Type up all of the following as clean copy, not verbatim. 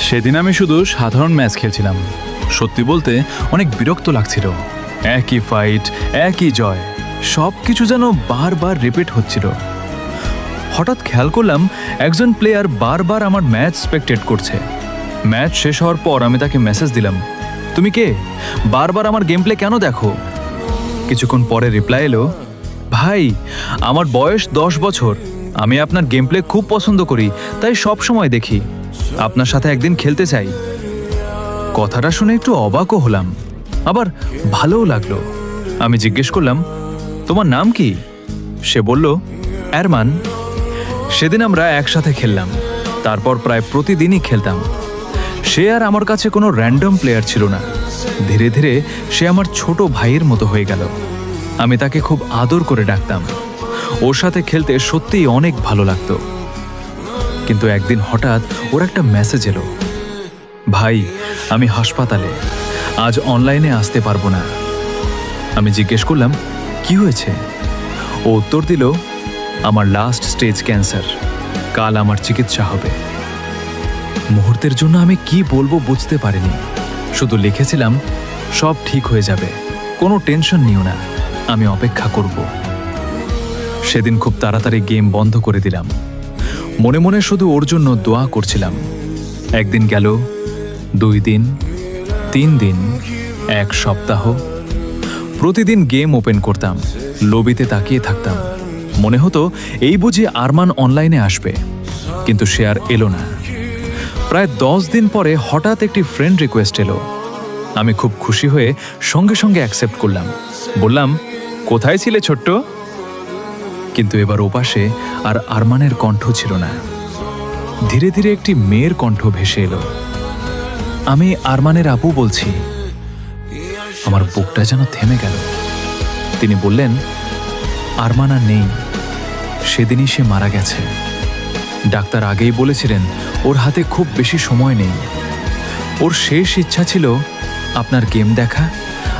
সেদিন আমি শুধু সাধারণ ম্যাচ খেলছিলাম। সত্যি বলতে অনেক বিরক্ত লাগছিল। একই ফাইট, একই জয়, সব কিছু যেন বারবার রিপিট হচ্ছিল। হঠাৎ খেয়াল করলাম একজন প্লেয়ার বারবার আমার ম্যাচ স্পেকটেট করছে। ম্যাচ শেষ হওয়ার পর আমি তাকে মেসেজ দিলাম, তুমি কে, বারবার আমার গেম প্লে কেন দেখো? কিছুক্ষণ পরে রিপ্লাই এলো, ভাই আমার বয়স 10 বছর, আমি আপনার গেম প্লে খুব পছন্দ করি, তাই সব সময় দেখি, আপনার সাথে একদিন খেলতে চাই। কথাটা শুনে একটু অবাকও হলাম, আবার ভালোও লাগলো। আমি জিজ্ঞেস করলাম, তোমার নাম কি? সে বলল, আরমান। সেদিন আমরা একসাথে খেললাম, তারপর প্রায় প্রতিদিনই খেলতাম। সে আর আমার কাছে কোনো র্যান্ডম প্লেয়ার ছিল না। ধীরে ধীরে সে আমার ছোট ভাইয়ের মতো হয়ে গেল। আমি তাকে খুব আদর করে ডাকতাম। ওর সাথে খেলতে সত্যিই অনেক ভালো লাগতো। কিন্তু একদিন হঠাৎ ওর একটা মেসেজ এলো, ভাই আমি হাসপাতালে, আজ অনলাইনে আসতে পারবো না। আমি জিজ্ঞেস করলাম, কি হয়েছে? ও উত্তর দিল, আমার লাস্ট স্টেজ ক্যান্সার, কাল আমার চিকিৎসা হবে। মুহূর্তের জন্য আমি কি বলবো বুঝতে পারিনি। শুধু লিখেছিলাম, সব ঠিক হয়ে যাবে, কোনো টেনশন নিও না, আমি অপেক্ষা করব। সেদিন খুব তাড়াতাড়ি গেম বন্ধ করে দিলাম। মনে মনে শুধু ওর জন্য দোয়া করছিলাম। একদিন গেল, 2 দিন, 3 দিন, 1 সপ্তাহ। প্রতিদিন গেম ওপেন করতাম, লবিতে তাকিয়ে থাকতাম। মনে হতো এই বুঝি আরমান অনলাইনে আসবে, কিন্তু সে আর এলো না। প্রায় 10 দিন পরে হঠাৎ একটি ফ্রেন্ড রিকোয়েস্ট এলো। আমি খুব খুশি হয়ে সঙ্গে সঙ্গে অ্যাকসেপ্ট করলাম। বললাম, কোথায় ছিলে ছোট্ট? কিন্তু এবার ওপাশে আর আরমানের কণ্ঠ ছিল না। ধীরে ধীরে একটি মেয়ের কণ্ঠ ভেসে এলো। আমি আরমানের আপু বলছি। আমার বুকটা যেন থেমে গেল। তিনি বললেন, আরমান আর নেই, সেদিনই সে মারা গেছে। ডাক্তার আগেই বলেছিলেন ওর হাতে খুব বেশি সময় নেই। ওর শেষ ইচ্ছা ছিল আপনার গেম দেখা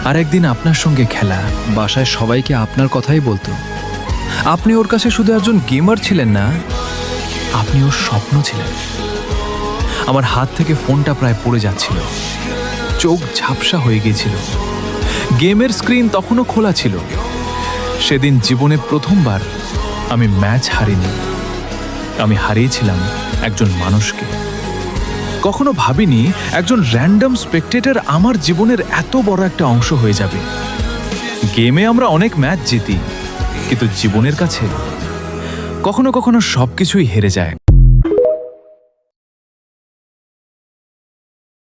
আর একদিন আপনার সঙ্গে খেলা। বাসায় সবাইকে আপনার কথাই বলতো। আপনি ওর কাছে শুধু একজন গেমার ছিলেন না, আপনি ওর স্বপ্ন ছিলেন। আমার হাত থেকে ফোনটা প্রায় পড়ে যাচ্ছিল, চোখ ঝাপসা হয়ে গিয়েছিল। গেমের স্ক্রিন তখনও খোলা ছিল। সেদিন জীবনে প্রথমবার আমি ম্যাচ হারিনি, আমি হারিয়েছিলাম একজন মানুষকে। কখনো ভাবিনি একজন র্যান্ডম স্পেকটেটর আমার জীবনের এত বড় একটা অংশ হয়ে যাবে। গেমে আমরা অনেক ম্যাচ জিতি, কিন্তু জীবনের কাছে কখনো কখনো সবকিছুই হেরে যায়।